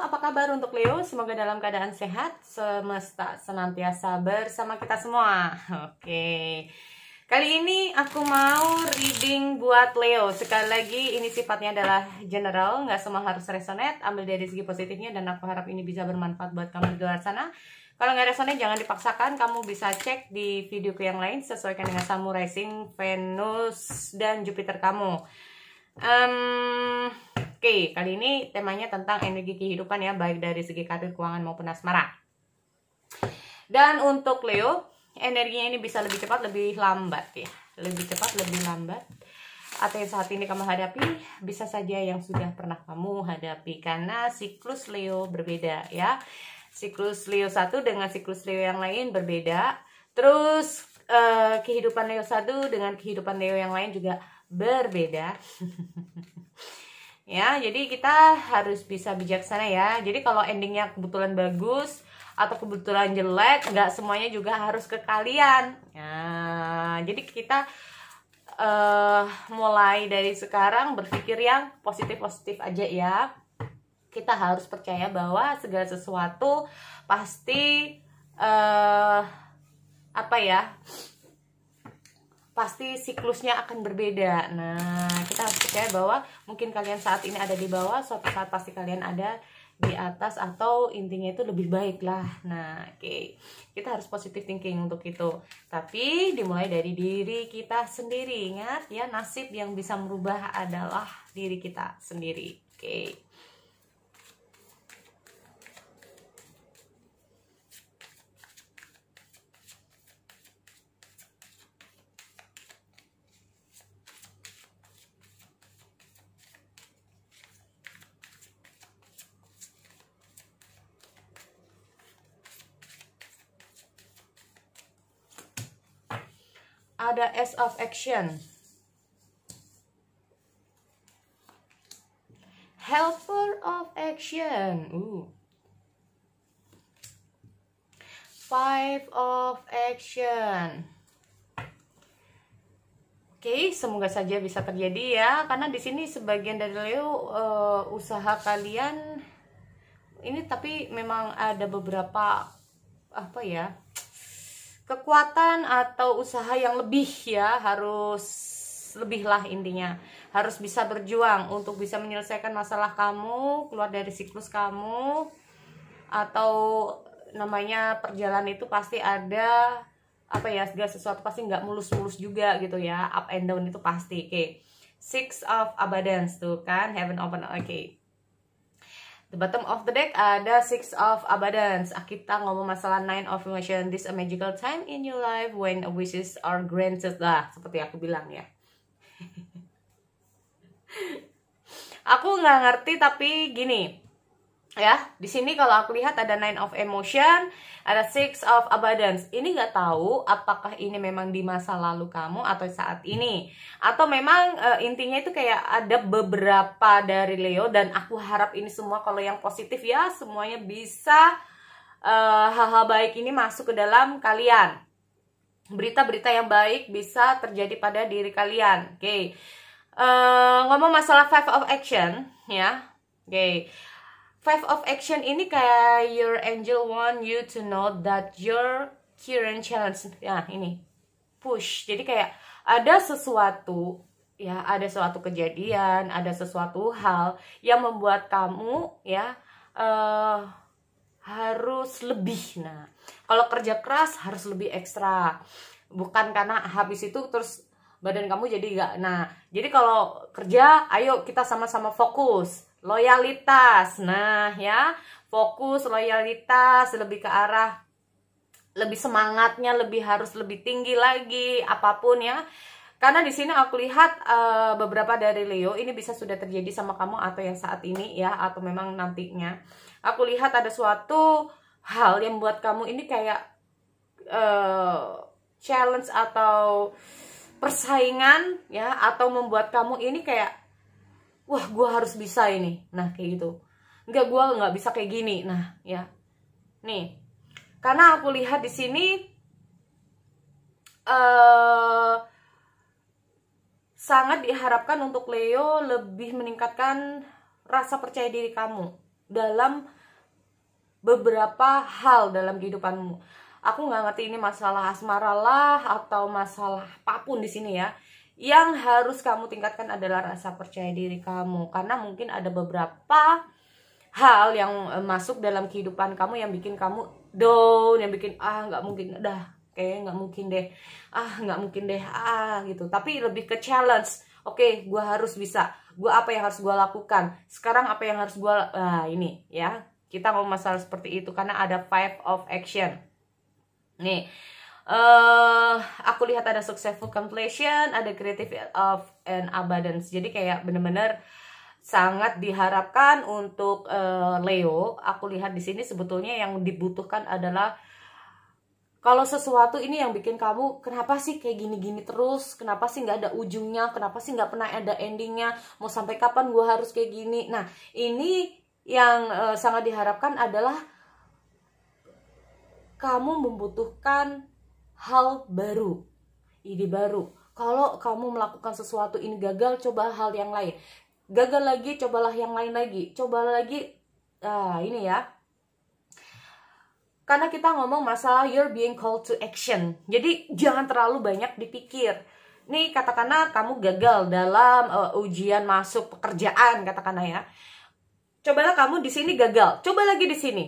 apa kabar untuk Leo? Semoga dalam keadaan sehat, semesta senantiasa bersama kita semua. Oke, kali ini aku mau reading buat Leo. Sekali lagi, ini sifatnya adalah general, nggak semua harus resonate. Ambil dari segi positifnya dan aku harap ini bisa bermanfaat buat kamu di luar sana. Kalau nggak resonate, jangan dipaksakan. Kamu bisa cek di videoku yang lain, sesuaikan dengan Sun, Rising, Venus, dan Jupiter kamu. Oke, kali ini temanya tentang energi kehidupan ya, baik dari segi karir, keuangan maupun asmara. Dan untuk Leo, energinya ini bisa lebih cepat, lebih lambat ya. Lebih cepat, lebih lambat. Atau yang saat ini kamu hadapi, bisa saja yang sudah pernah kamu hadapi. Karena siklus Leo berbeda ya. Siklus Leo 1 dengan siklus Leo yang lain berbeda. Terus kehidupan Leo 1 dengan kehidupan Leo yang lain juga berbeda. Ya, jadi kita harus bisa bijaksana ya. Jadi kalau endingnya kebetulan bagus atau kebetulan jelek, nggak semuanya juga harus ke kalian. Nah, jadi kita mulai dari sekarang berpikir yang positif-positif aja ya. Kita harus percaya bahwa segala sesuatu pasti pasti siklusnya akan berbeda. Nah, kita harus percaya bahwa mungkin kalian saat ini ada di bawah, suatu saat pasti kalian ada di atas, atau intinya itu lebih baik lah. Nah, oke. Kita harus positive thinking untuk itu. Tapi dimulai dari diri kita sendiri. Ingat ya, nasib yang bisa merubah adalah diri kita sendiri. Oke. Ada Ace of Action, Helper of Action, Five of Action. Oke, semoga saja bisa terjadi ya, karena di sini sebagian dari Leo usaha kalian ini, tapi memang ada beberapa kekuatan atau usaha yang lebih ya, harus lebih lah intinya. Harus bisa berjuang untuk bisa menyelesaikan masalah kamu, keluar dari siklus kamu, atau namanya perjalanan itu pasti ada segala sesuatu pasti nggak mulus-mulus juga gitu ya, up and down itu pasti. Oke. Six of Abundance tuh kan, Heaven Open. Oke. The bottom of the deck ada Six of Abundance. Kita ngomong masalah Nine of Emotion. This a magical time in your life when wishes are granted lah, seperti aku bilang ya. Aku nggak ngerti, tapi gini ya, di sini kalau aku lihat ada Nine of Emotion, ada Six of Abundance. Ini nggak tahu apakah ini memang di masa lalu kamu atau saat ini, atau memang intinya itu kayak ada beberapa dari Leo, dan aku harap ini semua kalau yang positif ya, semuanya bisa hal-hal baik ini masuk ke dalam kalian. Berita-berita yang baik bisa terjadi pada diri kalian. Oke. Ngomong masalah Five of Action ya. Oke. Five of Action ini kayak your angel want you to know that your current challenge. Ya, ini push. Jadi kayak ada sesuatu ya, ada suatu kejadian, ada sesuatu hal yang membuat kamu ya harus lebih. Nah, kalau kerja keras harus lebih ekstra. Bukan karena habis itu terus badan kamu jadi gak. Nah, jadi kalau kerja, ayo kita sama-sama fokus. Loyalitas, nah ya, fokus, loyalitas, lebih ke arah lebih semangatnya, lebih harus lebih tinggi lagi, apapun ya. Karena di sini aku lihat beberapa dari Leo ini bisa sudah terjadi sama kamu, atau yang saat ini ya, atau memang nantinya. Aku lihat ada suatu hal yang buat kamu ini kayak challenge atau persaingan ya, atau membuat kamu ini kayak, wah, gue harus bisa ini. Nah, kayak gitu. Enggak, gue nggak bisa kayak gini. Nah, ya. Nih. Karena aku lihat di sini sangat diharapkan untuk Leo lebih meningkatkan rasa percaya diri kamu dalam beberapa hal dalam kehidupanmu. Aku nggak ngerti ini masalah asmara lah atau masalah apapun di sini ya. Yang harus kamu tingkatkan adalah rasa percaya diri kamu, karena mungkin ada beberapa hal yang masuk dalam kehidupan kamu yang bikin kamu down, yang bikin nggak mungkin, kayak nggak mungkin deh, nggak mungkin deh, gitu. Tapi lebih ke challenge. Oke, gue harus bisa. Gue apa yang harus gue lakukan? Sekarang apa yang harus gue ini ya. Kita ngomong masalah seperti itu karena ada 5 of action. Nih, aku lihat ada successful completion, ada creative of and abundance. Jadi kayak bener-bener sangat diharapkan untuk Leo. Aku lihat di sini sebetulnya yang dibutuhkan adalah kalau sesuatu ini yang bikin kamu, kenapa sih kayak gini-gini terus? Kenapa sih nggak ada ujungnya? Kenapa sih nggak pernah ada endingnya? Mau sampai kapan gue harus kayak gini? Nah, ini yang sangat diharapkan adalah kamu membutuhkan hal baru, ide baru. Kalau kamu melakukan sesuatu ini gagal, coba hal yang lain. Gagal lagi, cobalah yang lain lagi. Coba lagi, ini ya. Karena kita ngomong masalah you're being called to action. Jadi jangan terlalu banyak dipikir. Nih katakanlah kamu gagal dalam ujian masuk pekerjaan, katakanlah ya. Cobalah kamu di sini gagal, coba lagi di sini.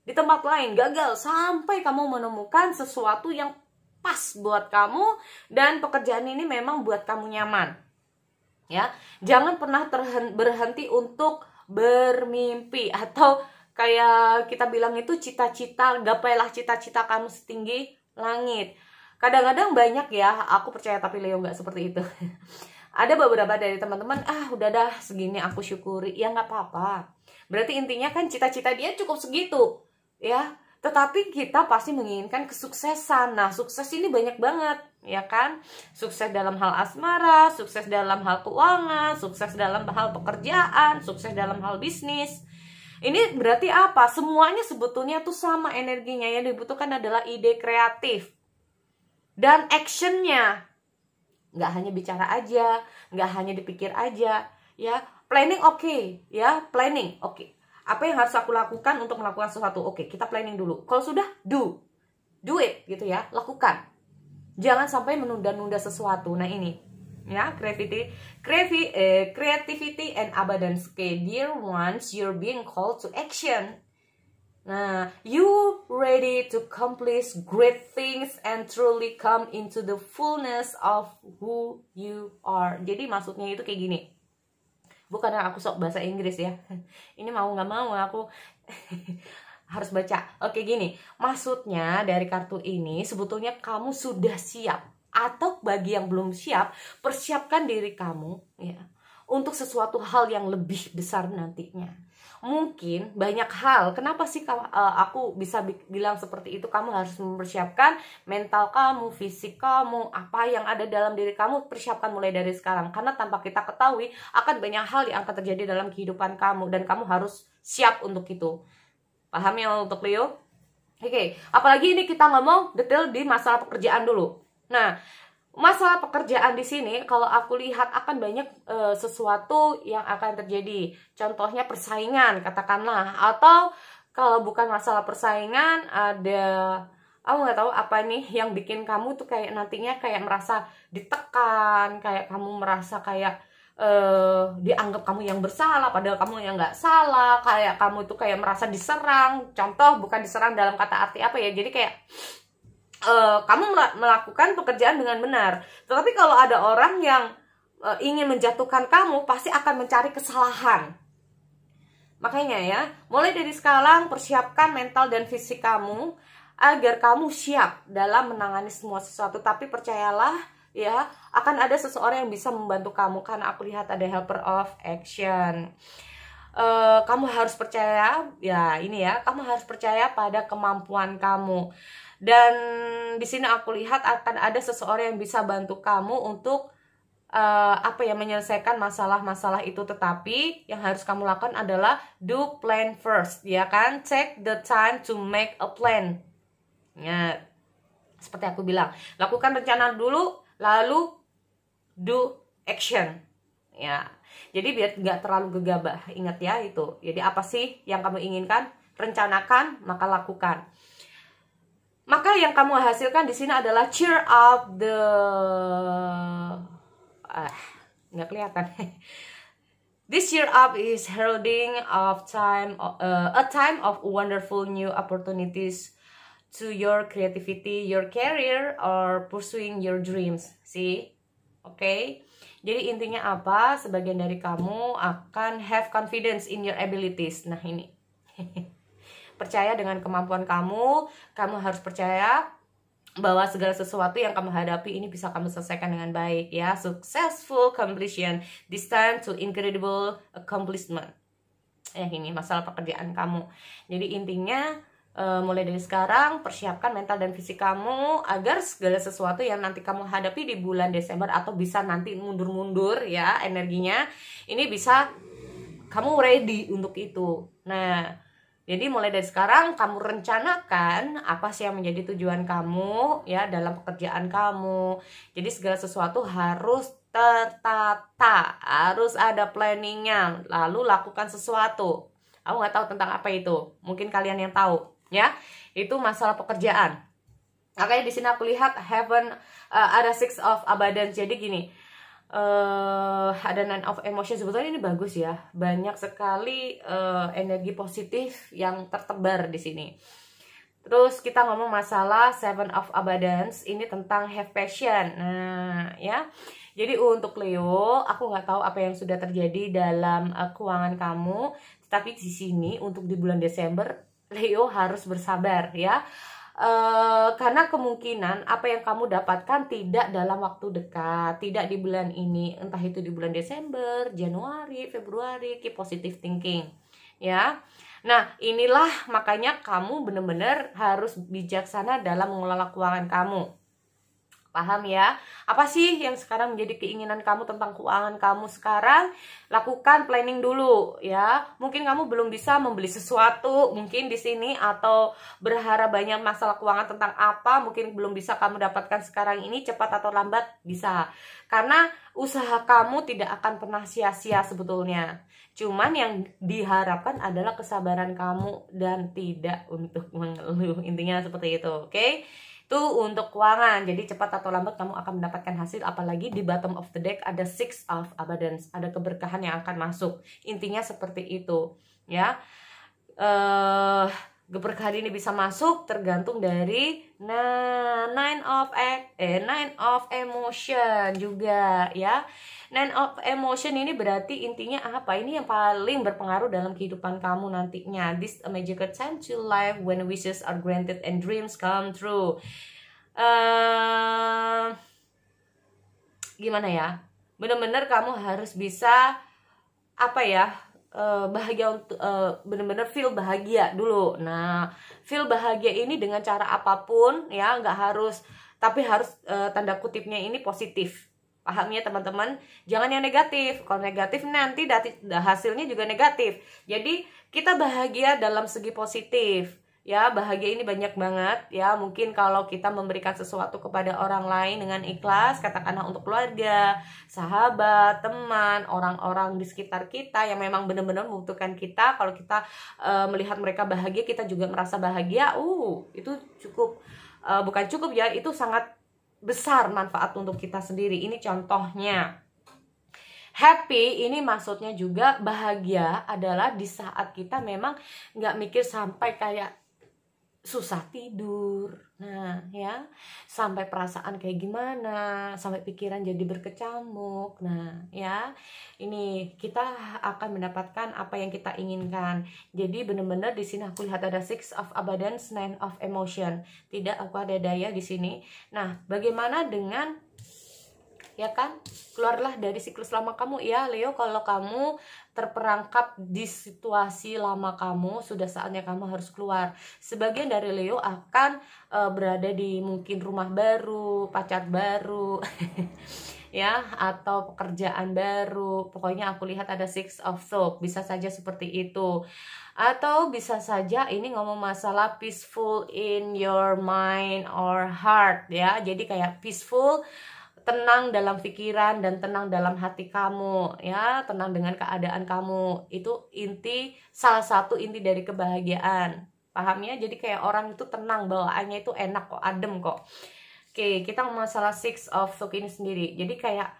Di tempat lain gagal sampai kamu menemukan sesuatu yang pas buat kamu dan pekerjaan ini memang buat kamu nyaman. Ya, jangan pernah berhenti untuk bermimpi, atau kayak kita bilang itu cita-cita, gapailah cita-cita kamu setinggi langit. Kadang-kadang banyak ya, aku percaya tapi Leo nggak seperti itu. Ada beberapa dari teman-teman, udah dah segini aku syukuri, ya nggak apa-apa. Berarti intinya kan cita-cita dia cukup segitu. Ya, tetapi kita pasti menginginkan kesuksesan. Nah, sukses ini banyak banget, ya kan? Sukses dalam hal asmara, sukses dalam hal keuangan, sukses dalam hal pekerjaan, sukses dalam hal bisnis. Ini berarti apa? Semuanya sebetulnya tuh sama energinya. Yang dibutuhkan adalah ide kreatif dan actionnya. Nggak hanya bicara aja, nggak hanya dipikir aja, ya. Planning oke, ya, planning oke. Apa yang harus aku lakukan untuk melakukan sesuatu? Oke, kita planning dulu. Kalau sudah, do it, gitu ya, lakukan. Jangan sampai menunda-nunda sesuatu. Nah ini, ya, creativity and abundance. Okay, dear ones, you're being called to action. Nah, you ready to accomplish great things and truly come into the fullness of who you are. Jadi maksudnya itu kayak gini. Bukan aku sok bahasa Inggris ya. Ini mau nggak mau aku harus baca. Oke, gini. Maksudnya dari kartu ini sebetulnya kamu sudah siap. Atau bagi yang belum siap, persiapkan diri kamu ya untuk sesuatu hal yang lebih besar nantinya. Mungkin banyak hal. Kenapa sih aku bisa bilang seperti itu? Kamu harus mempersiapkan mental kamu, fisik kamu, apa yang ada dalam diri kamu, persiapkan mulai dari sekarang. Karena tanpa kita ketahui akan banyak hal yang akan terjadi dalam kehidupan kamu dan kamu harus siap untuk itu. Paham ya untuk Leo? Oke, apalagi ini kita ngomong detail di masalah pekerjaan dulu. Nah, masalah pekerjaan di sini kalau aku lihat akan banyak sesuatu yang akan terjadi. Contohnya persaingan katakanlah, atau kalau bukan masalah persaingan ada, aku nggak tahu apa nih yang bikin kamu tuh kayak nantinya kayak merasa ditekan, kayak kamu merasa kayak dianggap kamu yang bersalah padahal kamu yang nggak salah, kayak kamu tuh kayak merasa diserang. Contoh, bukan diserang dalam kata arti apa ya, jadi kayak kamu melakukan pekerjaan dengan benar. Tetapi kalau ada orang yang ingin menjatuhkan kamu, pasti akan mencari kesalahan. Makanya ya, mulai dari sekarang persiapkan mental dan fisik kamu agar kamu siap dalam menangani semua sesuatu. Tapi percayalah ya, akan ada seseorang yang bisa membantu kamu. Karena aku lihat ada helper of action. Kamu harus percaya, ya ini ya, kamu harus percaya pada kemampuan kamu. Dan di sini aku lihat akan ada seseorang yang bisa bantu kamu untuk menyelesaikan masalah-masalah itu. Tetapi yang harus kamu lakukan adalah do plan first, ya kan? Take the time to make a plan. Ya, seperti aku bilang, lakukan rencana dulu, lalu do action. Ya, jadi biar nggak terlalu gegabah. Ingat ya itu. Jadi apa sih yang kamu inginkan? rencanakan, maka lakukan. Maka yang kamu hasilkan di sini adalah cheer up the nggak kelihatan. This cheer up is heralding of a time of wonderful new opportunities to your creativity, your career, or pursuing your dreams. See? Oke. Jadi intinya apa? Sebagian dari kamu akan have confidence in your abilities. Nah, ini. Percaya dengan kemampuan kamu harus percaya bahwa segala sesuatu yang kamu hadapi ini bisa kamu selesaikan dengan baik ya. Successful completion, this time to incredible accomplishment. Ini masalah pekerjaan kamu. Jadi intinya mulai dari sekarang persiapkan mental dan fisik kamu agar segala sesuatu yang nanti kamu hadapi di bulan Desember atau bisa nanti mundur-mundur ya energinya, ini bisa kamu ready untuk itu. Nah, jadi mulai dari sekarang kamu rencanakan apa sih yang menjadi tujuan kamu ya dalam pekerjaan kamu. Jadi segala sesuatu harus tertata, harus ada planningnya, lalu lakukan sesuatu. Aku nggak tahu tentang apa itu, mungkin kalian yang tahu ya. Itu masalah pekerjaan. Makanya di sini aku lihat heaven ada six of abundance. Jadi gini. Ada nine of emotion. Sebetulnya ini bagus ya, banyak sekali energi positif yang tertebar di sini. Terus kita ngomong masalah seven of abundance, ini tentang have passion. Nah ya, jadi untuk Leo, aku nggak tahu apa yang sudah terjadi dalam keuangan kamu, tapi di sini untuk di bulan Desember Leo harus bersabar ya. Karena kemungkinan apa yang kamu dapatkan tidak dalam waktu dekat, tidak di bulan ini, entah itu di bulan Desember, Januari, Februari. Keep positive thinking ya. Nah inilah makanya kamu benar-benar harus bijaksana dalam mengelola keuangan kamu. Paham ya? Apa sih yang sekarang menjadi keinginan kamu tentang keuangan kamu sekarang? Lakukan planning dulu ya. Mungkin kamu belum bisa membeli sesuatu mungkin di sini, atau berharap banyak masalah keuangan tentang apa, mungkin belum bisa kamu dapatkan sekarang ini, cepat atau lambat bisa. Karena usaha kamu tidak akan pernah sia-sia sebetulnya. Cuman yang diharapkan adalah kesabaran kamu dan tidak untuk mengeluh. Intinya seperti itu, oke? Itu untuk keuangan. Jadi cepat atau lambat kamu akan mendapatkan hasil. Apalagi di bottom of the deck ada six of abundance, ada keberkahan yang akan masuk. Intinya seperti itu ya. Keberkahan ini bisa masuk tergantung dari nine of emotion juga ya. Nine of emotion ini berarti intinya apa? Ini yang paling berpengaruh dalam kehidupan kamu nantinya. This a magical time to life when wishes are granted and dreams come true. Gimana ya? Bener-bener kamu harus bisa apa ya? Bahagia untuk bener-bener feel bahagia dulu. Nah, feel bahagia ini dengan cara apapun ya, nggak harus, tapi harus tanda kutipnya ini positif. Paham ya teman-teman? Jangan yang negatif. Kalau negatif nanti hasilnya juga negatif. Jadi kita bahagia dalam segi positif. Ya, bahagia ini banyak banget ya. Mungkin kalau kita memberikan sesuatu kepada orang lain dengan ikhlas, katakanlah untuk keluarga, sahabat, teman, orang-orang di sekitar kita yang memang benar-benar membutuhkan kita. Kalau kita melihat mereka bahagia, kita juga merasa bahagia. Itu cukup, bukan cukup ya, itu sangat besar manfaat untuk kita sendiri. Ini contohnya. Happy ini maksudnya juga bahagia adalah di saat kita memang nggak mikir sampai kayak susah tidur, nah ya, sampai perasaan kayak gimana, sampai pikiran jadi berkecamuk. Nah ya, ini kita akan mendapatkan apa yang kita inginkan. Jadi benar-benar di sini aku lihat ada six of abundance, nine of emotion. Tidak, aku ada daya di sini. Nah, bagaimana dengan ya kan, keluarlah dari siklus lama kamu ya Leo. Kalau kamu terperangkap di situasi lama kamu, sudah saatnya kamu harus keluar. Sebagian dari Leo akan berada di mungkin rumah baru, pacar baru ya, atau pekerjaan baru. Pokoknya aku lihat ada six of swords, bisa saja seperti itu. Atau bisa saja ini ngomong masalah peaceful in your mind or heart ya. Jadi kayak peaceful, tenang dalam pikiran dan tenang dalam hati kamu, ya, tenang dengan keadaan kamu. Itu salah satu inti dari kebahagiaan. Paham ya? Jadi kayak orang itu tenang, bawaannya itu enak kok, adem kok. Oke, kita masalah six of Cup ini sendiri. Jadi kayak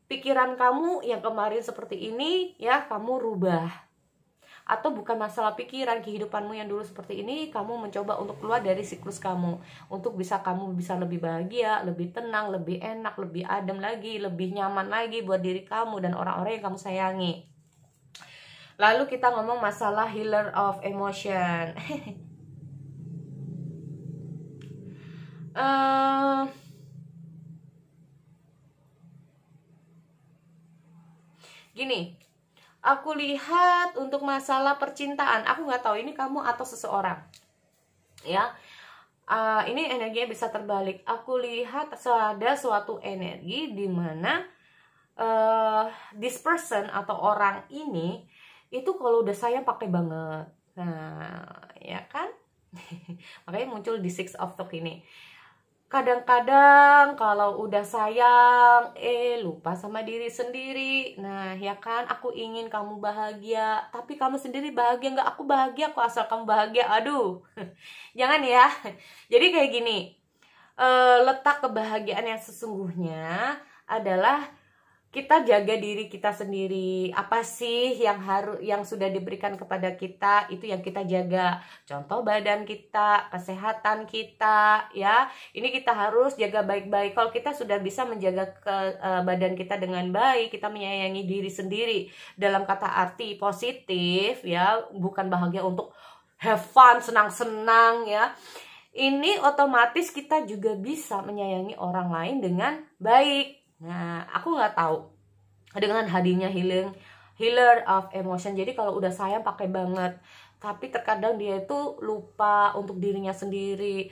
pikiran kamu yang kemarin seperti ini, ya, kamu rubah. Atau bukan masalah pikiran, kehidupanmu yang dulu seperti ini, kamu mencoba untuk keluar dari siklus kamu, untuk kamu bisa lebih bahagia, lebih tenang, lebih enak, lebih adem lagi, lebih nyaman lagi buat diri kamu dan orang-orang yang kamu sayangi. Lalu kita ngomong masalah healer of emotion. Gini, aku lihat untuk masalah percintaan, aku nggak tahu ini kamu atau seseorang, ya. Ini energinya bisa terbalik. Aku lihat ada suatu energi di mana this person atau orang ini itu kalau udah sayang pakai banget. Nah, ya kan? Makanya muncul di Six of Cups ini. Kadang-kadang kalau udah sayang, lupa sama diri sendiri. Nah, ya kan, aku ingin kamu bahagia, tapi kamu sendiri bahagia nggak? Aku bahagia kok, asal kamu bahagia. Aduh, jangan ya. Jadi kayak gini, letak kebahagiaan yang sesungguhnya adalah kita jaga diri kita sendiri. Apa sih yang sudah diberikan kepada kita, itu yang kita jaga. Contoh badan kita, kesehatan kita, ya. Ini kita harus jaga baik-baik. Kalau kita sudah bisa menjaga badan kita dengan baik, kita menyayangi diri sendiri dalam kata arti positif, ya, bukan bahagia untuk have fun, senang-senang, ya. Ini otomatis kita juga bisa menyayangi orang lain dengan baik. Nah, aku nggak tahu dengan hadirnya healer of emotion. Jadi kalau udah sayang pakai banget, tapi terkadang dia itu lupa untuk dirinya sendiri.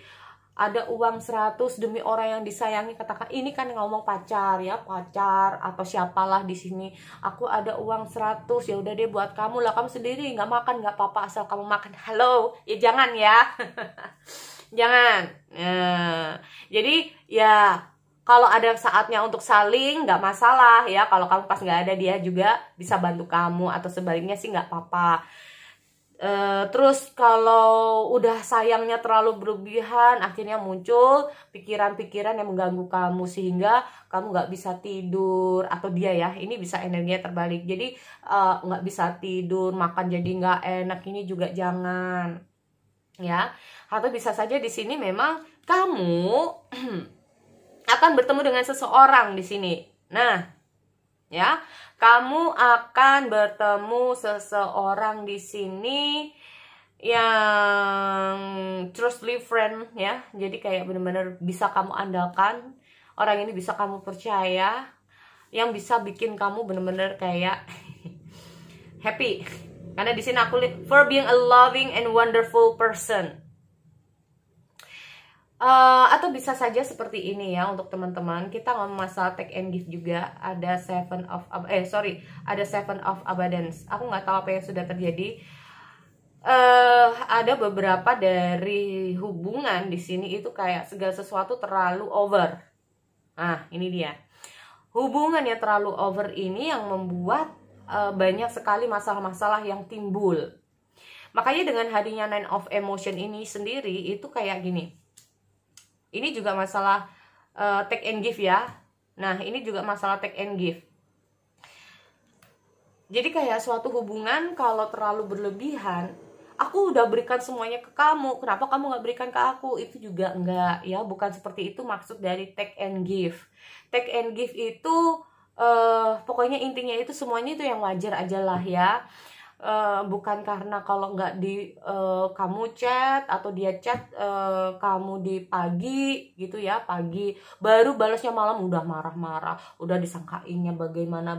Ada uang 100 demi orang yang disayangi, katakan ini kan ngomong pacar, ya, pacar atau siapalah di sini. Aku ada uang 100, ya udah deh buat kamu lah, kamu sendiri nggak makan nggak apa-apa asal kamu makan. Halo, ya jangan ya. Jangan. Jadi ya, kalau ada saatnya untuk saling, nggak masalah ya. Kalau kamu pas nggak ada, dia juga bisa bantu kamu, atau sebaliknya sih nggak apa-apa. Terus kalau udah sayangnya terlalu berlebihan, akhirnya muncul pikiran-pikiran yang mengganggu kamu sehingga kamu nggak bisa tidur, atau dia, ya, ini bisa energinya terbalik. Jadi nggak bisa tidur, makan jadi nggak enak, ini juga jangan, ya. Atau bisa saja di sini memang kamu akan bertemu dengan seseorang di sini. Nah, ya, kamu akan bertemu seseorang di sini yang trustly friend, ya. Jadi kayak benar-benar bisa kamu andalkan. Orang ini bisa kamu percaya, yang bisa bikin kamu benar-benar kayak happy. Karena di sini aku lihat for being a loving and wonderful person. Atau bisa saja seperti ini ya, untuk teman-teman, kita ngomong masalah take and give juga. Ada seven of abundance. Aku nggak tahu apa yang sudah terjadi. Ada beberapa dari hubungan di sini itu kayak segala sesuatu terlalu over. Nah, ini dia. Hubungan yang terlalu over ini yang membuat banyak sekali masalah-masalah yang timbul. Makanya dengan hadirnya Nine of Emotion ini sendiri itu kayak gini. Ini juga masalah take and give, ya. Nah, ini juga masalah take and give. Jadi kayak suatu hubungan kalau terlalu berlebihan, aku udah berikan semuanya ke kamu, kenapa kamu nggak berikan ke aku? Itu juga enggak, ya. Bukan seperti itu maksud dari take and give. Take and give itu pokoknya intinya itu semuanya itu yang wajar aja lah, ya. Bukan karena kalau nggak kamu chat atau dia chat kamu di pagi gitu, ya, pagi baru balasnya malam udah marah-marah, udah disangkainnya bagaimana.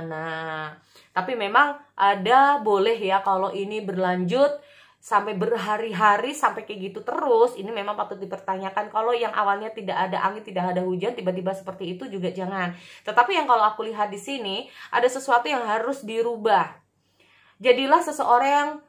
Nah, tapi memang ada boleh ya kalau ini berlanjut sampai berhari-hari sampai kayak gitu terus, ini memang patut dipertanyakan. Kalau yang awalnya tidak ada angin, tidak ada hujan, tiba-tiba seperti itu juga jangan. Tetapi yang kalau aku lihat di sini ada sesuatu yang harus dirubah. Jadilah seseorang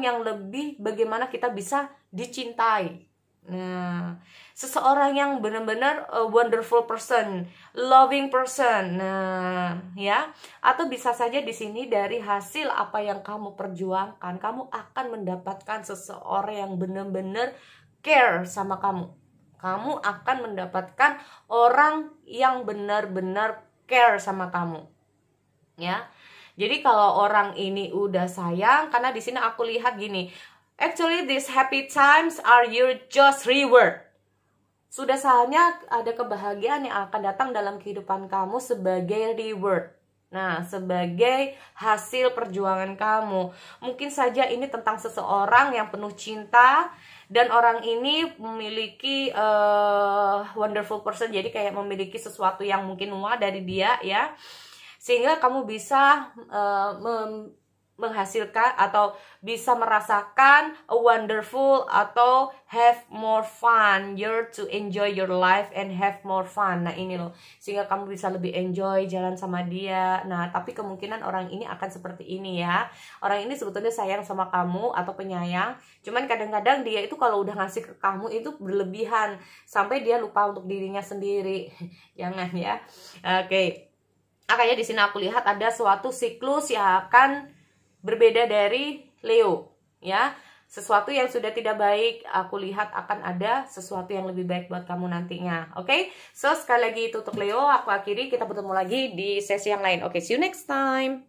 yang lebih bagaimana kita bisa dicintai. Nah, seseorang yang benar-benar a wonderful person, loving person. Nah, ya. Atau bisa saja di sini dari hasil apa yang kamu perjuangkan, kamu akan mendapatkan seseorang yang benar-benar care sama kamu. Kamu akan mendapatkan orang yang benar-benar care sama kamu. Ya. Jadi kalau orang ini udah sayang, karena di sini aku lihat gini, actually, these happy times are your just reward. Sudah saatnya ada kebahagiaan yang akan datang dalam kehidupan kamu sebagai reward. Nah, sebagai hasil perjuangan kamu. Mungkin saja ini tentang seseorang yang penuh cinta, dan orang ini memiliki wonderful person. Jadi kayak memiliki sesuatu yang mungkin wah dari dia, ya. Sehingga kamu bisa menghasilkan atau bisa merasakan a wonderful atau have more fun, you're to enjoy your life and have more fun. Nah ini loh, sehingga kamu bisa lebih enjoy jalan sama dia. Nah tapi kemungkinan orang ini akan seperti ini ya, orang ini sebetulnya sayang sama kamu atau penyayang, cuman kadang-kadang dia itu kalau udah ngasih ke kamu itu berlebihan sampai dia lupa untuk dirinya sendiri. Jangan ya. Oke. Makanya di sini aku lihat ada suatu siklus yang akan berbeda dari Leo, ya. Sesuatu yang sudah tidak baik, aku lihat akan ada sesuatu yang lebih baik buat kamu nantinya. Oke? So, sekali lagi itu untuk Leo, aku akhiri, kita bertemu lagi di sesi yang lain. Oke, see you next time.